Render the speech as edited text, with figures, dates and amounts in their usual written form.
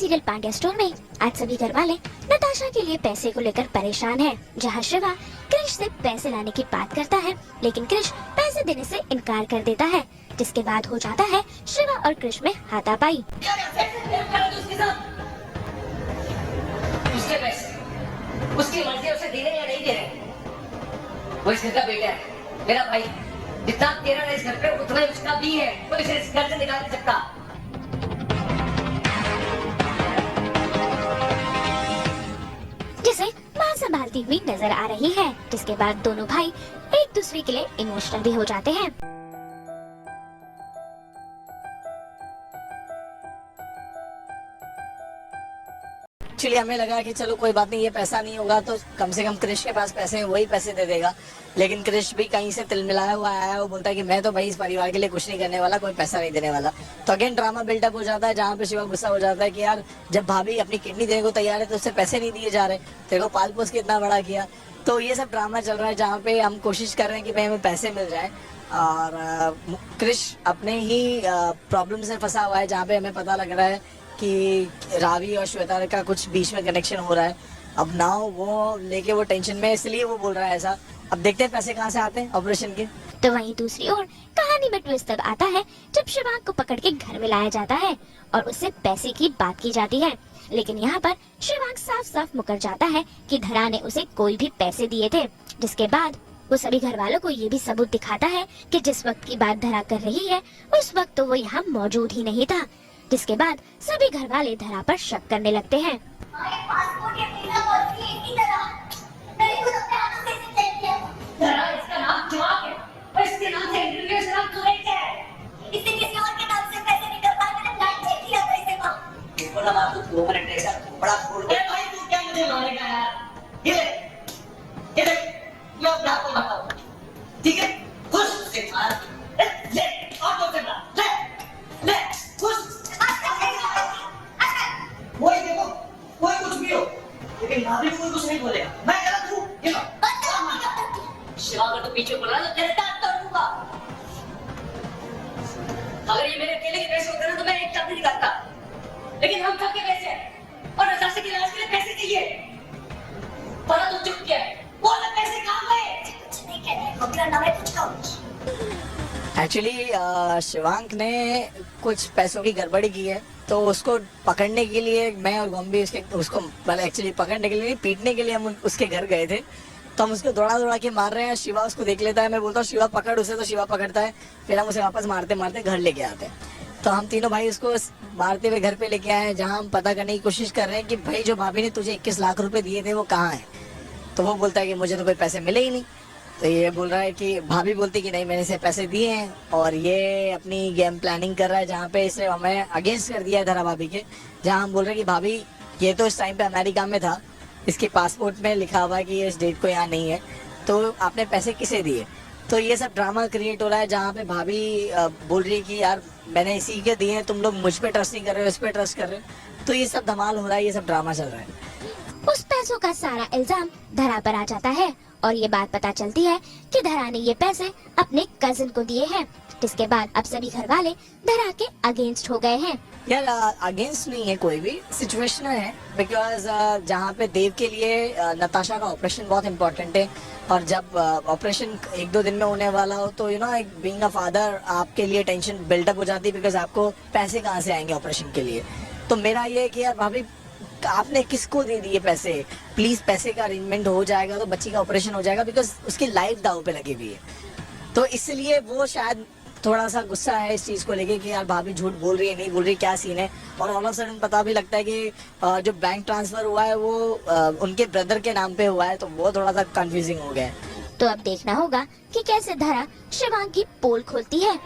Serial Pandya store में आज सभी घर वाले नताशा के लिए पैसे को लेकर परेशान हैं। जहां शिवा क्रिश से पैसे लाने की बात करता है, लेकिन क्रिश पैसे देने से इनकार कर देता है, जिसके बाद हो जाता है शिवा और क्रिश में हाथापाई। उसकी मर्जी, उसे देने या नहीं देने, वो इस घर का बेटा है, मेरा भाई। जितना तेरा है इस घर पे उतना ही उसका भी है, वो इसे इस घर से निकाल नहीं सकता। जिसे मां संभालती हुई नजर आ रही है, जिसके बाद दोनों भाई एक दूसरे के लिए इमोशनल भी हो जाते हैं। एक्चुअली हमें लगा कि चलो कोई बात नहीं, ये पैसा नहीं होगा तो कम से कम क्रिश के पास पैसे हैं, वही पैसे दे देगा। लेकिन क्रिश भी कहीं से तिलमिलाया हुआ आया, वो बोलता है कि मैं तो भाई इस परिवार के लिए कुछ नहीं करने वाला, कोई पैसा नहीं देने वाला। तो अगेन ड्रामा बिल्डअप हो जाता है, जहाँ पे शिवा गुस्सा हो जाता है कि यार जब भाभी अपनी किडनी देने को तैयार है तो उससे पैसे नहीं दिए जा रहे, तेरे को पाल पोस के इतना बड़ा किया। तो ये सब ड्रामा चल रहा है, जहाँ पे हम कोशिश कर रहे हैं कि भाई हमें पैसे मिल जाए। और क्रिश अपने ही प्रॉब्लम से फंसा हुआ है, जहाँ पे हमें पता लग रहा है कि रावी और श्वेता का कुछ बीच में कनेक्शन हो रहा है। अब नाउ वो लेके वो टेंशन में, इसलिए वो बोल रहा है ऐसा। अब देखते हैं पैसे कहाँ से आते हैं ऑपरेशन के। तो वहीं दूसरी ओर कहानी में ट्विस्ट तब आता है जब शिवांग को पकड़ के घर में लाया जाता है और उससे पैसे की बात की जाती है। लेकिन यहाँ पर शिवांग साफ साफ मुकर जाता है कि धरा ने उसे कोई भी पैसे दिए थे, जिसके बाद वो सभी घर वालों को ये भी सबूत दिखाता है कि जिस वक्त की बात धरा कर रही है उस वक्त तो वो यहाँ मौजूद ही नहीं था। जिसके बाद सभी घर वाले धरा पर शक करने लगते हैं। धरा इसका नाम जवाब है और इसके नाम से इंटरव्यू से नाम करेक्ट है। इससे किसी और के नाम से पैसे नहीं कर पाए, मैंने प्लान चेक किया था इसे मां। बोला मां तू 2 मिनट ऐसा बड़ा फूल। ए भाई तू क्या मुझे मारेगा यार? ये देख ये अपने आप को बताओ, ठीक है? खुश से मार ले और तो करना ले खुश। कोई देखो कोई कुछ भी हो, लेकिन भाभी को कोई कुछ नहीं बोलेगा। मैं गलत हूँ, ये लो। शिवा अगर तो पीछे बोला तो तेरे दांत तोड़ूंगा। अगर ये मेरे अकेले के पैसे होते ना तो मैं एक टप नहीं निकालता, लेकिन हम सबके पैसे हैं और नताशा के इलाज के लिए पैसे चाहिए। पर तू चुप क्या है? बोला पैसे कहाँ गए? कुछ नहीं कह रहे, मेरा नाम है कुछ कहो। एक्चुअली शिवांक ने कुछ पैसों की गड़बड़ी की है, तो उसको पकड़ने के लिए मैं और गोम्बी उसको मतलब एक्चुअली पकड़ने के लिए नहीं, पीटने के लिए हम उसके घर गए थे। तो हम उसको दौड़ा दौड़ा के मार रहे हैं। शिवा उसको देख लेता है, मैं बोलता हूँ शिवा पकड़ उसे, तो शिवा पकड़ता है। फिर हम उसे वापस मारते मारते घर लेके आते हैं। तो हम तीनों भाई उसको मारते हुए घर पे लेके आए हैं, जहाँ हम पता करने की कोशिश कर रहे हैं कि भाई जो भाभी ने तुझे 21 लाख रुपए दिए थे वो कहाँ है। तो वो बोलता है कि मुझे तो कोई पैसे मिले ही नहीं। तो ये बोल रहा है कि भाभी बोलती कि नहीं मैंने इसे पैसे दिए हैं, और ये अपनी गेम प्लानिंग कर रहा है, जहाँ पे इसने हमें अगेंस्ट कर दिया है धरा भाभी के। जहाँ हम बोल रहे हैं कि भाभी ये तो इस टाइम पे अमेरिका में था, इसके पासपोर्ट में लिखा हुआ है कि ये इस डेट को यहाँ नहीं है, तो आपने पैसे किसे दिए। तो ये सब ड्रामा क्रिएट हो रहा है, जहाँ पे भाभी बोल रही है कि यार मैंने इसी के दिए हैं, तुम लोग मुझ पे ट्रस्ट नहीं कर रहे हो, इस पे ट्रस्ट कर रहे हो। तो ये सब धमाल हो रहा है, ये सब ड्रामा चल रहा है। उस पैसों का सारा इल्जाम धरा पर आ जाता है और ये बात पता चलती है कि धरा ने ये पैसे अपने कजिन को दिए हैं, जिसके बाद अब सभी घर वाले धरा के अगेंस्ट हो गए हैं। यार अगेंस्ट नहीं है, कोई भी सिचुएशन है, बिकॉज जहाँ पे देव के लिए नताशा का ऑपरेशन बहुत इम्पोर्टेंट है, और जब ऑपरेशन 1-2 दिन में होने वाला हो तो बीइंग अ फादर आपके लिए टेंशन बिल्डअप हो जाती है, बिकॉज आपको पैसे कहाँ से आएंगे ऑपरेशन के लिए। तो मेरा ये है कि यार भाभी आपने किसको दे दिए पैसे, प्लीज पैसे का अरेंजमेंट हो जाएगा तो बच्ची का ऑपरेशन हो जाएगा, बिकॉज उसकी लाइफ दाव पे लगी हुई है। तो इसलिए वो शायद थोड़ा सा गुस्सा है इस चीज को लेके कि यार भाभी झूठ बोल रही है, नहीं बोल रही, क्या सीन है। और ऑल ऑफ सडन पता भी लगता है कि जो बैंक ट्रांसफर हुआ है वो उनके ब्रदर के नाम पे हुआ है, तो वो थोड़ा सा कंफ्यूजिंग हो गया है। तो अब देखना होगा कि कैसे धरा शिवांग की पोल खोलती है।